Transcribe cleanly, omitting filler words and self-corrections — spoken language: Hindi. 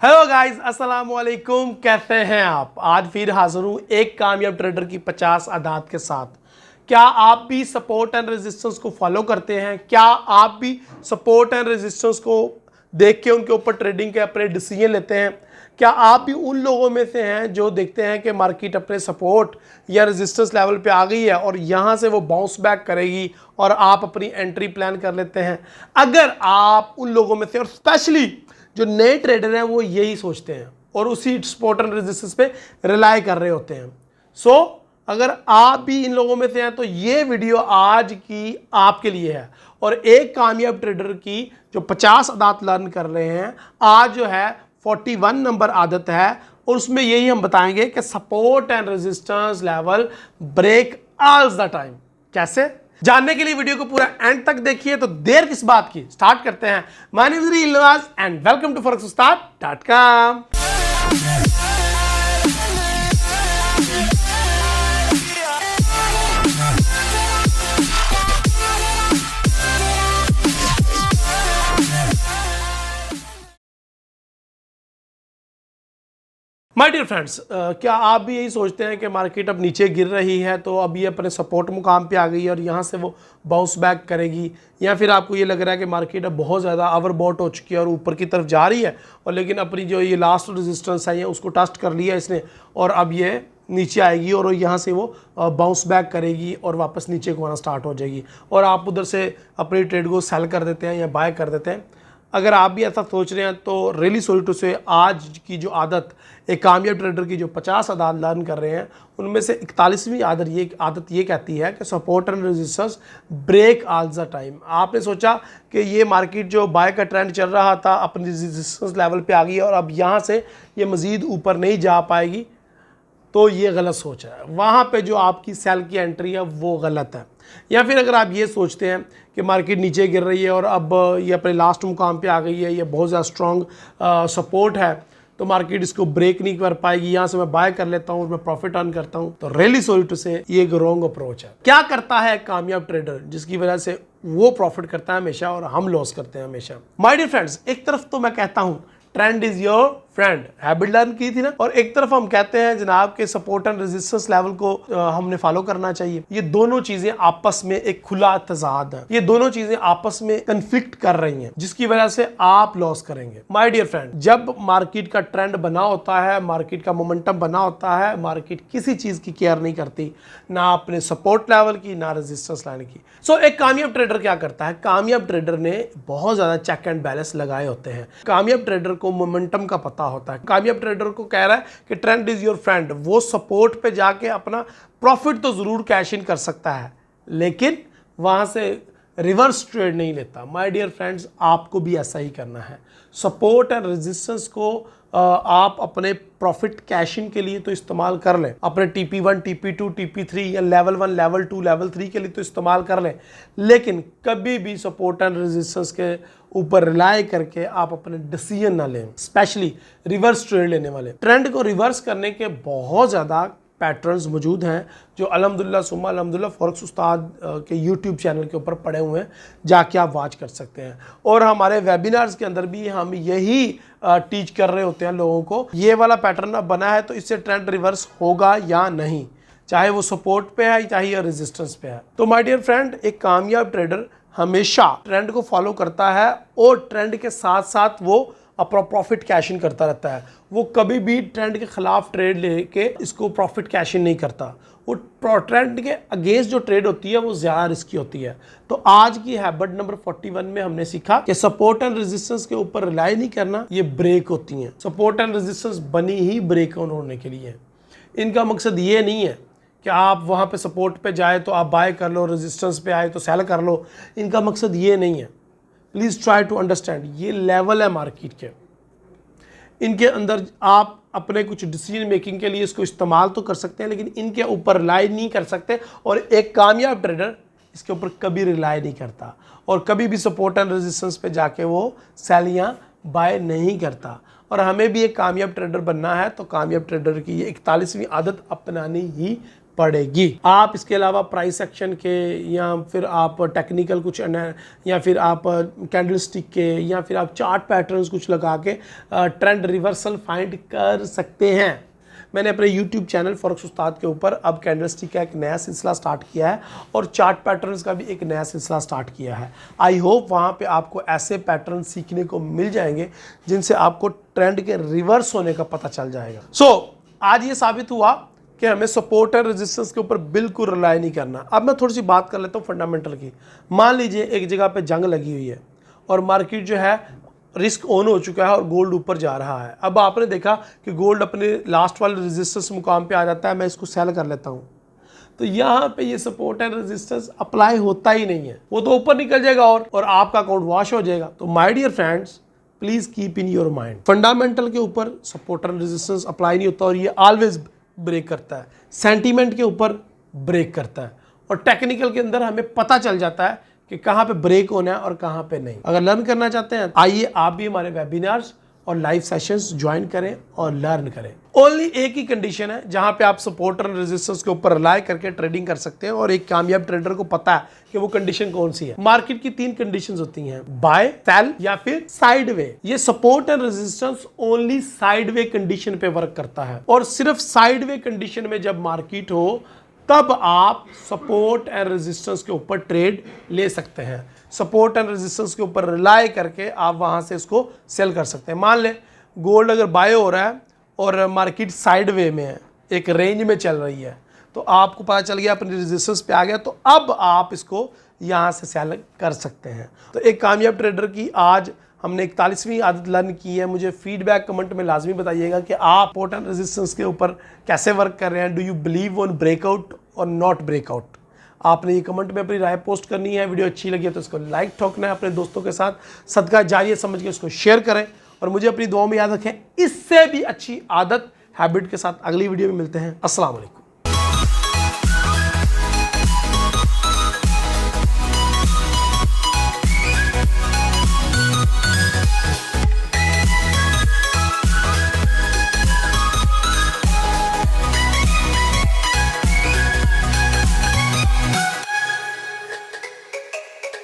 हेलो गाइस, अस्सलाम वालेकुम। कैसे हैं आप? आज फिर हाजिर हूँ एक कामयाब ट्रेडर की 50 आदात के साथ। क्या आप भी सपोर्ट एंड रेजिस्टेंस को फॉलो करते हैं? क्या आप भी सपोर्ट एंड रेजिस्टेंस को देख के उनके ऊपर ट्रेडिंग के अपने डिसीजन लेते हैं? क्या आप भी उन लोगों में से हैं जो देखते हैं कि मार्केट अपने सपोर्ट या रेजिस्टेंस लेवल पे आ गई है और यहाँ से वो बाउंस बैक करेगी और आप अपनी एंट्री प्लान कर लेते हैं? अगर आप उन लोगों में से, और स्पेशली जो नए ट्रेडर हैं, वो यही सोचते हैं और उसी सपोर्ट एंड रेजिस्टेंस पे रिलाई कर रहे होते हैं। सो अगर आप भी इन लोगों में से हैं तो ये वीडियो आज की आपके लिए है। और एक कामयाब ट्रेडर की जो 50 आदत लर्न कर रहे हैं, आज जो है 41 नंबर आदत है और उसमें यही हम बताएंगे कि support and resistance level break all the time. कैसे जानने के लिए वीडियो को पूरा एंड तक देखिए। तो देर किस बात की, स्टार्ट करते हैं। माय नेम इज इल्वाज and welcome to forex-ustad.com। My dear friends, क्या आप भी यही सोचते हैं कि मार्केट अब नीचे गिर रही है तो अब ये अपने सपोर्ट मुकाम पे आ गई है और यहाँ से वो बाउंस बैक करेगी? या फिर आपको ये लग रहा है कि मार्केट अब बहुत ज़्यादा ओवरबॉट हो चुकी है और ऊपर की तरफ जा रही है और लेकिन अपनी जो ये लास्ट रेजिस्टेंस है उसको टेस्ट कर लिया इसने और अब ये नीचे आएगी और यहाँ से वो बाउंस बैक करेगी और वापस नीचे को आना स्टार्ट हो जाएगी और आप उधर से अपनी ट्रेड को सेल कर देते हैं या बाय कर देते हैं? अगर आप भी ऐसा सोच रहे हैं तो रियली सॉरी टू से, आज की जो आदत एक कामयाब ट्रेडर की जो 50 आदत लर्न कर रहे हैं उनमें से 41वीं आदत ये कहती है कि support and resistance break all the time. आपने सोचा कि ये मार्केट जो बाय का ट्रेंड चल रहा था अपनी रेजिस्टेंस लेवल पे आ गई है और अब यहाँ से ये मज़ीद ऊपर नहीं जा पाएगी, तो ये गलत सोच है। वहाँ पे जो आपकी सेल की एंट्री है वो गलत है। या फिर अगर आप ये सोचते हैं कि मार्केट नीचे गिर रही है और अब ये अपने लास्ट मुकाम पे आ गई है, ये बहुत ज़्यादा स्ट्रॉन्ग सपोर्ट है तो मार्केट इसको ब्रेक नहीं कर पाएगी, यहाँ से मैं बाय कर लेता हूँ और मैं प्रॉफिट अर्न करता हूँ, तो रियली सॉरी टू से ये एक रॉन्ग अप्रोच है। क्या करता है कामयाब ट्रेडर जिसकी वजह से वो प्रॉफिट करता है हमेशा और हम लॉस करते हैं हमेशा? माय डियर फ्रेंड्स, एक तरफ तो मैं कहता हूँ trend is your friend, habit learn की थी ना, और एक तरफ हम कहते हैं जनाब के सपोर्ट एंड रेजिस्टेंस लेवल को हमने फॉलो करना चाहिए। ये दोनों चीजें आपस में एक खुला तजाद है, ये दोनों चीजें आपस में कंफ्लिक्ट कर रही हैं जिसकी वजह से आप लॉस करेंगे। माय डियर फ्रेंड, जब मार्केट का ट्रेंड बना होता है, मार्केट का मोमेंटम बना होता है, मार्केट किसी चीज की केयर नहीं करती, ना अपने सपोर्ट लेवल की ना रेजिस्टेंस लाइन की। सो एक कामयाब ट्रेडर क्या करता है? कामयाब ट्रेडर ने बहुत ज्यादा चेक एंड बैलेंस लगाए होते हैं। कामयाब ट्रेडर को मोमेंटम का पता होता है। कामयाब ट्रेडर को कह रहा है कि ट्रेंड इज योर फ्रेंड, वो सपोर्ट पे जाके अपना प्रॉफिट तो जरूर कैश इन कर सकता है लेकिन वहां से रिवर्स ट्रेड नहीं लेता। माय डियर फ्रेंड्स, आपको भी ऐसा ही करना है। सपोर्ट एंड रेजिस्टेंस को आप अपने प्रॉफिट कैशिंग के लिए तो इस्तेमाल कर लें, अपने TP1 TP2 TP3 या लेवल 1 लेवल 2 लेवल 3 के लिए तो इस्तेमाल कर लें, लेकिन कभी भी सपोर्ट एंड रेजिस्टेंस के ऊपर रिलाई करके आप अपने डिसीजन ना लें, स्पेशली रिवर्स ट्रेड लेने वाले। ट्रेंड को रिवर्स करने के बहुत ज़्यादा पैटर्न्स मौजूद हैं जो अल्हम्दुलिल्लाह सुम्मा अल्हम्दुलिल्लाह फॉरेक्स उस्ताद के यूट्यूब चैनल के ऊपर पड़े हुए हैं, जाके आप वॉच कर सकते हैं। और हमारे वेबिनार्स के अंदर भी हम यही टीच कर रहे होते हैं लोगों को। ये वाला पैटर्न अब बना है तो इससे ट्रेंड रिवर्स होगा या नहीं, चाहे वो सपोर्ट पे है चाहे रेजिस्टेंस पे है। तो माय डियर फ्रेंड, एक कामयाब ट्रेडर हमेशा ट्रेंड को फॉलो करता है और ट्रेंड के साथ साथ वो अपना प्रॉफिट कैश इन करता रहता है। वो कभी भी ट्रेंड के खिलाफ ट्रेड लेके इसको प्रॉफिट कैश इन नहीं करता। वो ट्रेंड के अगेंस्ट जो ट्रेड होती है वो ज़्यादा रिस्की होती है। तो आज की हैबिट नंबर 41 में हमने सीखा कि सपोर्ट एंड रेजिस्टेंस के ऊपर रिलाई नहीं करना, ये ब्रेक होती हैं। सपोर्ट एंड रेजिस्टेंस बनी ही ब्रेक ऑन होने के लिए। इनका मकसद ये नहीं है कि आप वहाँ पे सपोर्ट पे जाए तो आप बाय कर लो, रेजिस्टेंस पे आए तो सेल कर लो। इनका मकसद ये नहीं है। प्लीज़ ट्राई टू अंडरस्टैंड, ये लेवल है मार्केट के, इनके अंदर आप अपने कुछ डिसीजन मेकिंग के लिए इसको इस्तेमाल तो कर सकते हैं लेकिन इनके ऊपर रिलाई नहीं कर सकते। और एक कामयाब ट्रेडर इसके ऊपर कभी रिलाई नहीं करता और कभी भी सपोर्ट एंड रेजिस्टेंस पे जाके वो सेल या बाय नहीं करता। और हमें भी एक कामयाब ट्रेडर बनना है तो कामयाब ट्रेडर की ये 41वीं आदत अपनानी ही पड़ेगी। आप इसके अलावा प्राइस एक्शन के या फिर आप टेक्निकल कुछ या फिर आप कैंडलस्टिक के या फिर आप चार्ट पैटर्न्स कुछ लगा के ट्रेंड रिवर्सल फाइंड कर सकते हैं। मैंने अपने YouTube चैनल फॉरेक्स उस्ताद के ऊपर अब कैंडलस्टिक का एक नया सिलसिला स्टार्ट किया है और चार्ट पैटर्न्स का भी एक नया सिलसिला स्टार्ट किया है। आई होप वहाँ पे आपको ऐसे पैटर्न सीखने को मिल जाएंगे जिनसे आपको ट्रेंड के रिवर्स होने का पता चल जाएगा। आज ये साबित हुआ कि हमें सपोर्ट एंड रेजिस्टेंस के ऊपर बिल्कुल रिलाई नहीं करना। अब मैं थोड़ी सी बात कर लेता हूँ फंडामेंटल की। मान लीजिए एक जगह पे जंग लगी हुई है और मार्केट जो है रिस्क ऑन हो चुका है और गोल्ड ऊपर जा रहा है। अब आपने देखा कि गोल्ड अपने लास्ट वाले रेजिस्टेंस मुकाम पे आ जाता है, मैं इसको सेल कर लेता हूँ, तो यहाँ पे ये सपोर्ट एंड रेजिस्टेंस अप्लाई होता ही नहीं है, वो तो ऊपर निकल जाएगा और आपका अकाउंट वॉश हो जाएगा। तो my dear friends, please keep in your mind, fundamental के ऊपर सपोर्ट एंड रेजिस्टेंस अप्लाई नहीं होता और ये ऑलवेज ब्रेक करता है। सेंटीमेंट के ऊपर ब्रेक करता है और टेक्निकल के अंदर हमें पता चल जाता है कि कहाँ पे ब्रेक होना है और कहाँ पे नहीं। अगर लर्न करना चाहते हैं आइए आप भी हमारे वेबिनार्स और लाइव सेशंस ज्वाइन करें और लर्न करें। ओनली एक ही कंडीशन है जहां पे आप सपोर्ट और रेजिस्टेंस के ऊपर रिलाई करके ट्रेडिंग कर सकते हैं और एक कामयाब ट्रेडर को पता है कि वो कंडीशन कौन सी है। मार्केट की 3 कंडीशंस होती हैं, बाय, सेल या फिर साइडवे। ये support and resistance only sideway condition पे वर्क करता है और सिर्फ साइडवे कंडीशन में जब मार्केट हो तब आप सपोर्ट एंड रेजिस्टेंस के ऊपर ट्रेड ले सकते हैं। सपोर्ट एंड रेजिस्टेंस के ऊपर रिलाई करके आप वहां से इसको सेल कर सकते हैं। मान लें गोल्ड अगर बाय हो रहा है और मार्केट साइड वे में है, एक रेंज में चल रही है, तो आपको पता चल गया अपने रेजिस्टेंस पे आ गया, तो अब आप इसको यहां से सेल कर सकते हैं। तो एक कामयाब ट्रेडर की आज हमने 41वीं आदत लर्न की है। मुझे फीडबैक कमेंट में लाजमी बताइएगा कि आप सपोर्ट एंड रेजिस्टेंस के ऊपर कैसे वर्क कर रहे हैं। Do you believe on breakout और नॉट ब्रेकआउट? आपने ये कमेंट में अपनी राय पोस्ट करनी है। वीडियो अच्छी लगी है तो इसको लाइक ठोकना है, अपने दोस्तों के साथ सदका जारिया समझ के इसको शेयर करें और मुझे अपनी दुआ में याद रखें। इससे भी अच्छी आदत हैबिट के साथ अगली वीडियो में मिलते हैं। अस्सलाम वालेकुम।